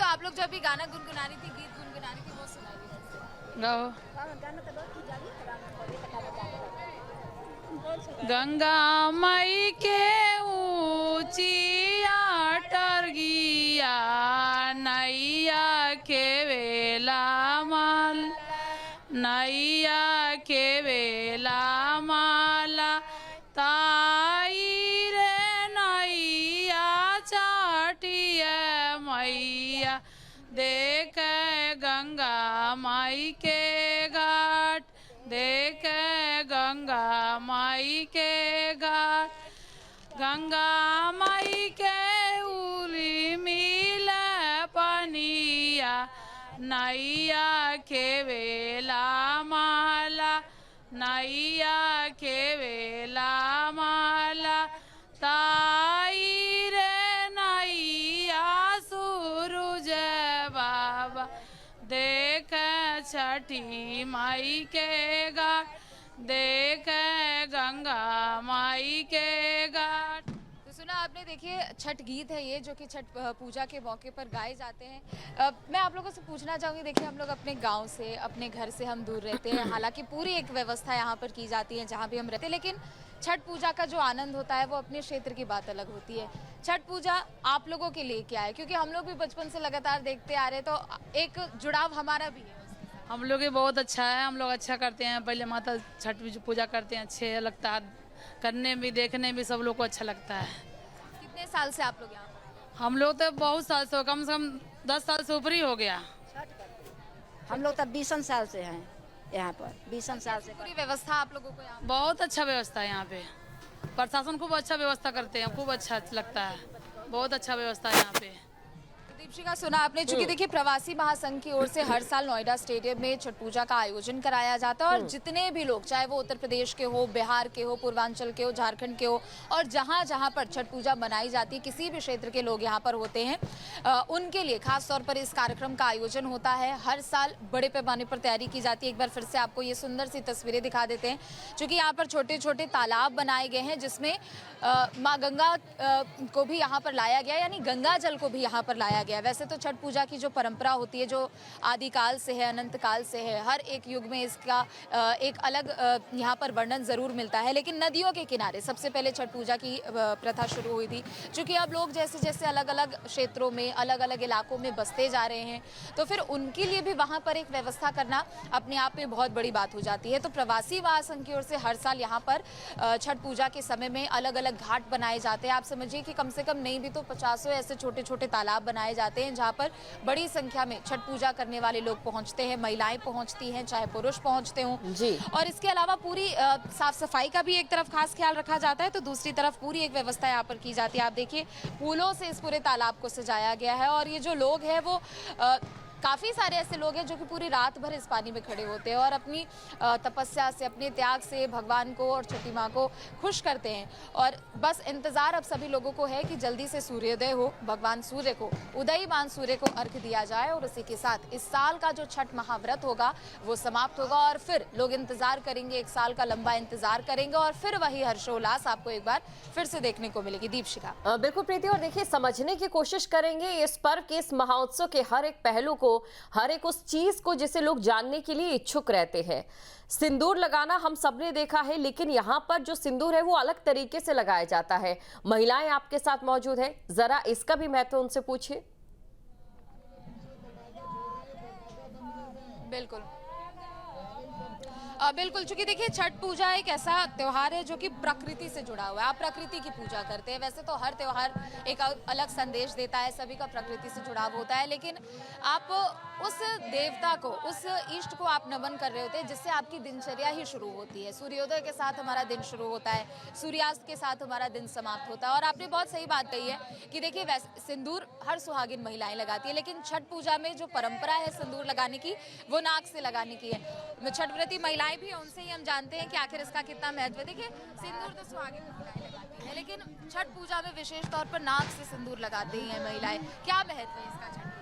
आप लोग जो अभी गाना गुनगुना रही थी, गीत गुनगुना रही थी, वो सुनाइए। गाओ। गंगा मई के ऊंचिया टरगिया नैया के वेला माल नैया के वेला माला ताई रे नैया चाटिया मैया देख गंगा माई के घाट देख गंगा माई के घाट गंगा माई के उली मिल पनिया नैया के वेला माला नैया के वेला माला ताई रे नैया सूरज बाबा देख छठी माई के घाट देख गंगा माई के घाट। तो सुना आपने, देखिए छठ गीत है ये, जो कि छठ पूजा के मौके पर गाए जाते हैं। मैं आप लोगों से पूछना चाहूँगी, देखिए हम लोग अपने गांव से, अपने घर से हम दूर रहते हैं, हालांकि पूरी एक व्यवस्था यहाँ पर की जाती है जहाँ भी हम रहते हैं, लेकिन छठ पूजा का जो आनंद होता है वो अपने क्षेत्र की बात अलग होती है। छठ पूजा आप लोगों के लिए क्या है? क्योंकि हम लोग भी बचपन से लगातार देखते आ रहे, तो एक जुड़ाव हमारा भी है। हम लोग ये बहुत अच्छा है, हम लोग अच्छा करते हैं। पहले माता छठ पूजा करते हैं, अच्छे लगता है करने में, देखने में सब लोग को अच्छा लगता है। कितने साल से आप लोग यहाँ पर? हम लोग तो बहुत साल से, कम से कम 10 साल से ऊपर ही हो गया। हम लोग तब 20 साल से हैं यहाँ पर, 20 साल से। पूरी व्यवस्था आप लोगों को यहाँ? बहुत अच्छा व्यवस्था है यहाँ पे, प्रशासन खूब अच्छा व्यवस्था करते हैं, खूब अच्छा लगता है, बहुत अच्छा व्यवस्था है यहाँ पे। दीपशिखा, सुना आपने, चूंकि देखिए प्रवासी महासंघ की ओर से हर साल नोएडा स्टेडियम में छठ पूजा का आयोजन कराया जाता है, और जितने भी लोग, चाहे वो उत्तर प्रदेश के हो, बिहार के हो, पूर्वांचल के हो, झारखंड के हो, और जहां जहां पर छठ पूजा मनाई जाती है, किसी भी क्षेत्र के लोग यहां पर होते हैं, उनके लिए खास तौर पर इस कार्यक्रम का आयोजन होता है। हर साल बड़े पैमाने पर तैयारी की जाती है। एक बार फिर से आपको ये सुंदर सी तस्वीरें दिखा देते हैं, चूंकि यहाँ पर छोटे छोटे तालाब बनाए गए हैं, जिसमें माँ गंगा को भी यहाँ पर लाया गया, यानी गंगा जल को भी यहाँ पर लाया गया। वैसे तो छठ पूजा की जो परंपरा होती है, जो आदिकाल से है, अनंत काल से है, हर एक युग में इसका एक अलग यहाँ पर वर्णन जरूर मिलता है, लेकिन नदियों के किनारे सबसे पहले छठ पूजा की प्रथा शुरू हुई थी। क्योंकि अब लोग जैसे जैसे अलग अलग क्षेत्रों में, अलग अलग इलाकों में बसते जा रहे हैं, तो फिर उनके लिए भी वहाँ पर एक व्यवस्था करना अपने आप में बहुत बड़ी बात हो जाती है। तो प्रवासी महासंघ की ओर से हर साल यहाँ पर छठ पूजा के समय में अलग अलग घाट बनाए जाते हैं। आप समझिए कि कम से कम नहीं भी तो 50 ऐसे छोटे छोटे तालाब बनाए जाते हैं, जहाँ पर बड़ी संख्या में छठ पूजा करने वाले लोग पहुंचते हैं, महिलाएं पहुंचती हैं, चाहे पुरुष पहुंचते हों जी। और इसके अलावा पूरी साफ सफाई का भी एक तरफ खास ख्याल रखा जाता है, तो दूसरी तरफ पूरी एक व्यवस्था यहाँ पर की जाती है। आप देखिए फूलों से इस पूरे तालाब को सजाया गया है, और ये जो लोग हैं वो काफ़ी सारे ऐसे लोग हैं जो कि पूरी रात भर इस पानी में खड़े होते हैं और अपनी तपस्या से, अपने त्याग से भगवान को और छठी माँ को खुश करते हैं। और बस इंतज़ार अब सभी लोगों को है कि जल्दी से सूर्योदय हो, भगवान सूर्य को, उदयमान सूर्य को अर्घ्य दिया जाए, और उसी के साथ इस साल का जो छठ महाव्रत होगा वो समाप्त होगा, और फिर लोग इंतज़ार करेंगे, एक साल का लंबा इंतज़ार करेंगे, और फिर वही हर्षोल्लास आपको एक बार फिर से देखने को मिलेगी। दीपशिखा। बिल्कुल प्रीति, और देखिए समझने की कोशिश करेंगे इस पर्व के, इस महोत्सव के हर एक पहलू को, हर एक उस चीज को जिसे लोग जानने के लिए इच्छुक रहते हैं। सिंदूर लगाना हम सबने देखा है, लेकिन यहाँ पर जो सिंदूर है वो अलग तरीके से लगाया जाता है। महिलाएं आपके साथ मौजूद है, जरा इसका भी महत्व उनसे पूछिए। बिल्कुल बिल्कुल, चूंकि देखिए छठ पूजा एक ऐसा त्यौहार है जो कि प्रकृति से जुड़ा हुआ है। आप प्रकृति की पूजा करते हैं, वैसे तो हर त्यौहार एक अलग संदेश देता है, सभी का प्रकृति से जुड़ाव होता है, लेकिन आप उस देवता को, उस इष्ट को आप नमन कर रहे होते हैं जिससे आपकी दिनचर्या ही शुरू होती है। सूर्योदय के साथ हमारा दिन शुरू होता है, सूर्यास्त के साथ हमारा दिन समाप्त होता है। और आपने बहुत सही बात कही है कि देखिए वैसे सिंदूर हर सुहागिन महिलाएं लगाती है, लेकिन छठ पूजा में जो परंपरा है सिंदूर लगाने की, वो नाक से लगाने की है। छठ व्रती महिलाएं भी, उनसे ही हम जानते हैं कि आखिर इसका कितना महत्व है। देखिए सिंदूर तो सुहागिन महिलाएं लगाती हैं, लेकिन छठ पूजा में विशेष तौर पर नाक से सिंदूर लगाती हैं महिलाएं। क्या महत्व है इसका? छठ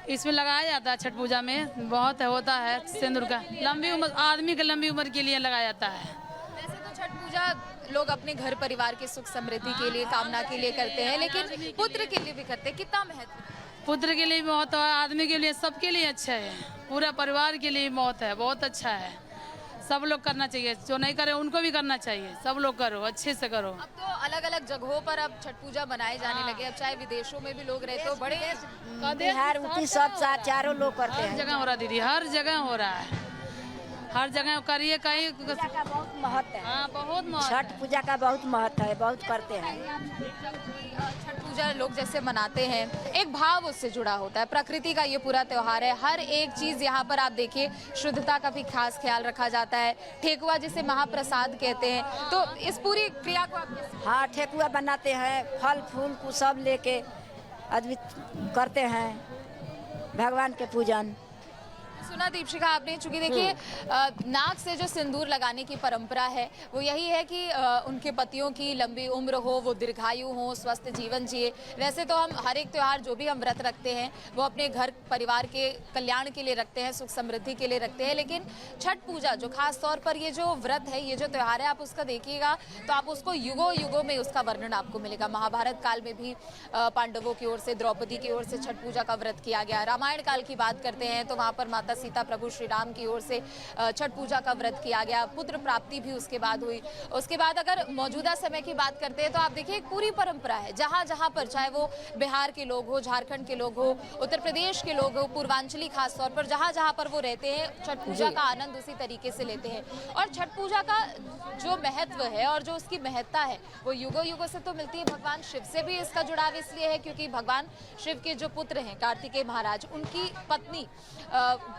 इसमें लगाया जाता है छठ पूजा में, बहुत होता है सिंदूर का, लंबी उम्र, आदमी के लंबी उम्र के लिए लगाया जाता है। वैसे तो छठ पूजा लोग अपने घर परिवार के सुख समृद्धि के लिए, कामना के लिए करते हैं, लेकिन पुत्र के लिए भी करते हैं। कितना महत्व है? पुत्र के लिए भी मौत है, आदमी के लिए, सबके लिए अच्छा है, पूरा परिवार के लिए मौत है, बहुत अच्छा है। सब लोग करना चाहिए, जो नहीं करे उनको भी करना चाहिए, सब लोग करो, अच्छे से करो। अब तो अलग अलग जगहों पर अब छठ पूजा मनाए जाने लगे, अब चाहे विदेशों में भी लोग रहते हो, बड़े बिहार यूपी सब चारों लोग करते हर हैं। जगह हो रहा है दीदी, हर जगह हो रहा है, हर जगह करिए कहीं। पूजा का बहुत महत्व है। हाँ, बहुत महत्व छठ है। पूजा का बहुत महत्व है, बहुत करते हैं। छठ पूजा लोग जैसे मनाते हैं, एक भाव उससे जुड़ा होता है। प्रकृति का ये पूरा त्योहार है, हर एक चीज यहाँ पर आप देखिए, शुद्धता का भी खास ख्याल रखा जाता है। ठेकुआ जिसे महाप्रसाद कहते हैं, तो इस पूरी क्रिया को आप कैसे? हाँ, ठेकुआ बनाते हैं, फल फूल को सब लेके अद्वित करते हैं भगवान के पूजन। सुना दीपशिखा आपने, चूंकि देखिए नाक से जो सिंदूर लगाने की परंपरा है वो यही है कि उनके पतियों की लंबी उम्र हो, वो दीर्घायु हो, स्वस्थ जीवन जिए। वैसे तो हम हर एक त्योहार जो भी हम व्रत रखते हैं वो अपने घर परिवार के कल्याण के लिए रखते हैं, सुख समृद्धि के लिए रखते हैं, लेकिन छठ पूजा जो खास तौर पर ये जो व्रत है, ये जो त्योहार है, आप उसका देखिएगा तो आप उसको युगों युगों में उसका वर्णन आपको मिलेगा। महाभारत काल में भी पांडवों की ओर से, द्रौपदी की ओर से छठ पूजा का व्रत किया गया। रामायण काल की बात करते हैं तो वहाँ पर माता सीता प्रभु श्री राम की ओर से छठ पूजा का व्रत किया गया। पुत्र प्राप्ति भी उसके बाद हुई। उसके बाद अगर मौजूदा समय की बात करते हैं तो आप देखिए एक पूरी परंपरा है, जहां जहां पर, चाहे वो बिहार के लोग हो, झारखंड के लोग हो, उत्तर प्रदेश के लोग हो, पूर्वांचली खास तौर पर जहां जहां पर वो रहते हैं, छठ पूजा का आनंद उसी तरीके से लेते हैं। और छठ पूजा का जो महत्व है और जो उसकी महत्ता है वो युगों युगों से तो मिलती है। भगवान शिव से भी इसका जुड़ाव इसलिए है क्योंकि भगवान शिव के जो पुत्र हैं कार्तिकेय महाराज, उनकी पत्नी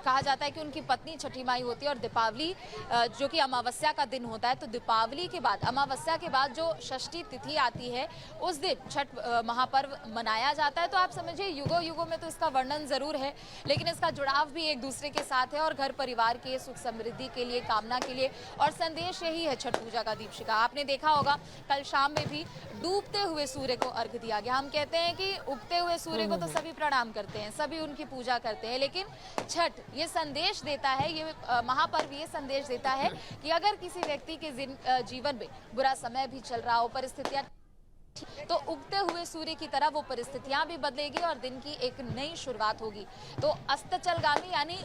कहा जाता है कि उनकी पत्नी छठी माई होती है। और दीपावली जो कि अमावस्या का दिन होता है, तो दीपावली के बाद, अमावस्या के बाद जो षष्ठी तिथि आती है, उस दिन छठ महापर्व मनाया जाता है। तो आप समझिए युगों युगों में तो इसका वर्णन जरूर है, लेकिन इसका जुड़ाव भी एक दूसरे के साथ है और घर परिवार के सुख समृद्धि के लिए, कामना के लिए। और संदेश यही है छठ पूजा का दीपशिखा। आपने देखा होगा कल शाम में भी डूबते हुए सूर्य को अर्घ दिया गया। हम कहते हैं कि उगते हुए सूर्य को तो सभी प्रणाम करते हैं, सभी उनकी पूजा करते हैं, लेकिन छठ ये संदेश देता है, ये महापर्व ये संदेश देता है कि अगर किसी व्यक्ति के जीवन में बुरा समय भी चल रहा हो, परिस्थितियां, तो उगते हुए सूर्य की तरह वो परिस्थितियां भी बदलेगी और दिन की एक नई शुरुआत होगी। तो अस्ताचलगामी यानी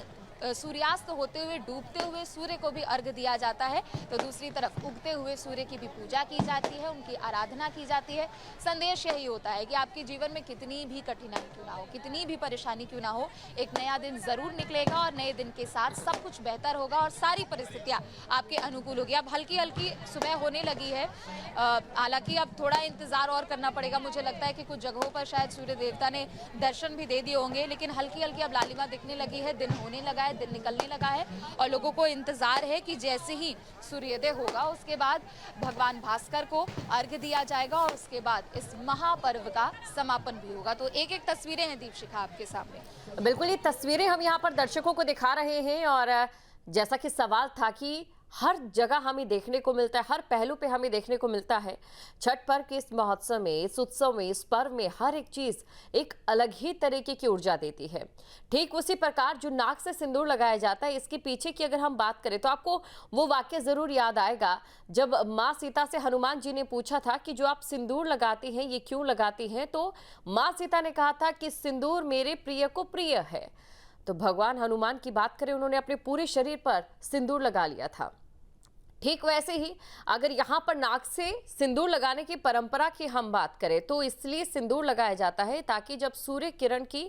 सूर्यास्त होते हुए डूबते हुए सूर्य को भी अर्घ दिया जाता है, तो दूसरी तरफ उगते हुए सूर्य की भी पूजा की जाती है, उनकी आराधना की जाती है। संदेश यही होता है कि आपके जीवन में कितनी भी कठिनाई क्यों ना हो, कितनी भी परेशानी क्यों ना हो, एक नया दिन जरूर निकलेगा और नए दिन के साथ सब कुछ बेहतर होगा और सारी परिस्थितियां आपके अनुकूल होगी। अब हल्की हल्की सुबह होने लगी है, हालांकि अब थोड़ा इंतजार और करना पड़ेगा। मुझे लगता है कि कुछ जगहों पर शायद सूर्य देवता ने दर्शन भी दे दिए होंगे, लेकिन हल्की हल्की अब लालिमा दिखने लगी है, दिन होने लगा है, दिन निकलने लगा है और लोगों को इंतजार है कि जैसे ही सूर्योदय होगा उसके बाद भगवान भास्कर को अर्घ्य दिया जाएगा और उसके बाद इस महापर्व का समापन भी होगा। तो एक एक तस्वीरें हैं दीपशिखा आपके सामने। बिल्कुल, ये तस्वीरें हम यहाँ पर दर्शकों को दिखा रहे हैं और जैसा कि सवाल था कि हर जगह हमें देखने को मिलता है, हर पहलू पे हमें देखने को मिलता है। छठ पर्व के इस महोत्सव में, इस उत्सव में, इस पर्व में हर एक चीज एक अलग ही तरीके की ऊर्जा देती है। ठीक उसी प्रकार जो नाक से सिंदूर लगाया जाता है, इसके पीछे की अगर हम बात करें तो आपको वो वाक्य जरूर याद आएगा जब माँ सीता से हनुमान जी ने पूछा था कि जो आप सिंदूर लगाती हैं ये क्यों लगाती हैं, तो माँ सीता ने कहा था कि सिंदूर मेरे प्रिय को प्रिय है। तो भगवान हनुमान की बात करें, उन्होंने अपने पूरे शरीर पर सिंदूर लगा लिया था। ठीक वैसे ही अगर यहाँ पर नाक से सिंदूर लगाने की परंपरा की हम बात करें तो इसलिए सिंदूर लगाया जाता है ताकि जब सूर्य किरण की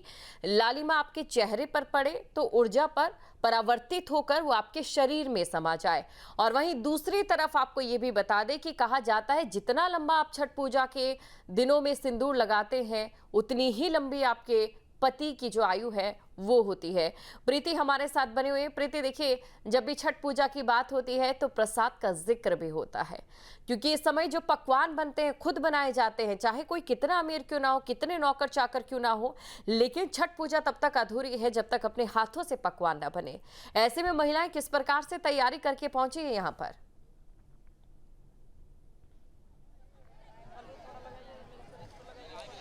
लालिमा आपके चेहरे पर पड़े तो ऊर्जा पर परावर्तित होकर वो आपके शरीर में समा जाए। और वहीं दूसरी तरफ आपको ये भी बता दें कि कहा जाता है जितना लंबा आप छठ पूजा के दिनों में सिंदूर लगाते हैं उतनी ही लंबी आपके पति की जो आयु है वो होती है। प्रीति हमारे साथ बने हुए हैं। प्रीति, देखिए जब भी छठ पूजा की बात होती है तो प्रसाद का जिक्र भी होता है, क्योंकि इस समय जो पकवान बनते हैं खुद बनाए जाते हैं, चाहे कोई कितना अमीर क्यों ना हो, कितने नौकर चाकर क्यों ना हो, लेकिन छठ पूजा तब तक अधूरी है जब तक अपने हाथों से पकवान ना बने। ऐसे में महिलाएं किस प्रकार से तैयारी करके पहुंची है यहाँ पर?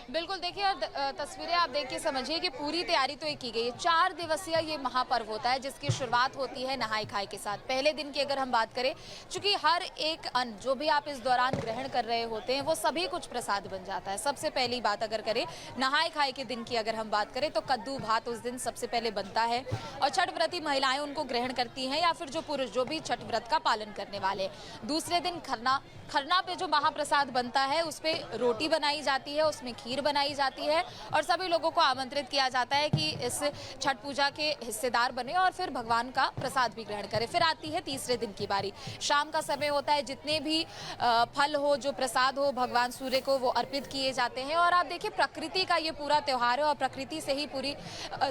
बिल्कुल, देखिए और तस्वीरें आप देख के समझिए कि पूरी तैयारी तो ये की गई है। 4 दिवसीय ये महापर्व होता है जिसकी शुरुआत होती है नहाय खाए के साथ। पहले दिन की अगर हम बात करें, चूंकि हर एक अन्न जो भी आप इस दौरान ग्रहण कर रहे होते हैं वो सभी कुछ प्रसाद बन जाता है। सबसे पहली बात अगर करें नहाय खाए के दिन की अगर हम बात करें तो कद्दू भात उस दिन सबसे पहले बनता है और छठ व्रती महिलाएं उनको ग्रहण करती हैं या फिर जो पुरुष जो भी छठ व्रत का पालन करने वाले। दूसरे दिन खरना पे जो महाप्रसाद बनता है उस पे रोटी बनाई जाती है, उसमें खीर बनाई जाती है और सभी लोगों को आमंत्रित किया जाता है कि इस छठ पूजा के हिस्सेदार बने और फिर भगवान का प्रसाद भी ग्रहण करें। फिर आती है तीसरे दिन की बारी, शाम का समय होता है, जितने भी फल हो जो प्रसाद हो भगवान सूर्य को वो अर्पित किए जाते हैं। और आप देखिए प्रकृति का ये पूरा त्योहार है और प्रकृति से ही पूरी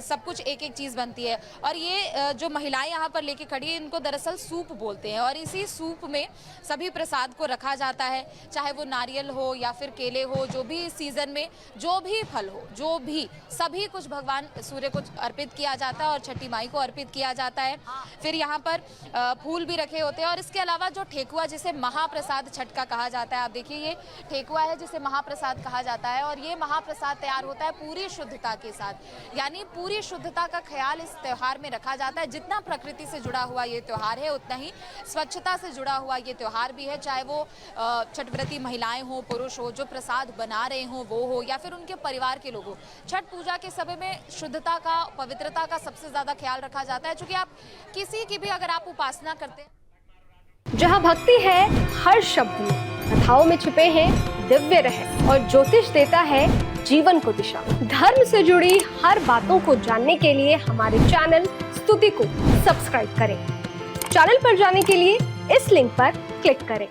सब कुछ एक एक चीज़ बनती है। और ये जो महिलाएं यहाँ पर लेके खड़ी है इनको दरअसल सूप बोलते हैं और इसी सूप में सभी प्रसाद को रखा जाता है, चाहे वो नारियल हो या फिर केले हो, जो भी सीजन में जो भी फल हो, जो भी सभी कुछ भगवान सूर्य को अर्पित किया जाता है और छठी माई को अर्पित किया जाता है। फिर यहाँ पर फूल भी रखे होते हैं और इसके अलावा जो ठेकुआ जिसे महाप्रसाद छठ का कहा जाता है, आप देखिए ये ठेकुआ है जिसे महाप्रसाद कहा जाता है और ये महाप्रसाद तैयार होता है पूरी शुद्धता के साथ, यानी पूरी शुद्धता का ख्याल इस त्योहार में रखा जाता है। जितना प्रकृति से जुड़ा हुआ ये त्योहार है उतना ही स्वच्छता से जुड़ा हुआ ये त्योहार भी है, चाहे वो छठ व्रती महिलाएं हो, पुरुष हो, जो प्रसाद बना रहे हो वो हो या फिर उनके परिवार के लोग हो। छठ पूजा के समय में शुद्धता का, पवित्रता का सबसे ज्यादा ख्याल रखा जाता है, क्योंकि आप किसी की भी अगर आप उपासना करते हैं, जहाँ भक्ति है हर शब्द में, कथाओं में छुपे हैं दिव्य रहस्य और ज्योतिष देता है जीवन को दिशा। धर्म से जुड़ी हर बातों को जानने के लिए हमारे चैनल स्तुति को सब्सक्राइब करें। चैनल पर जाने के लिए इस लिंक पर क्लिक करें।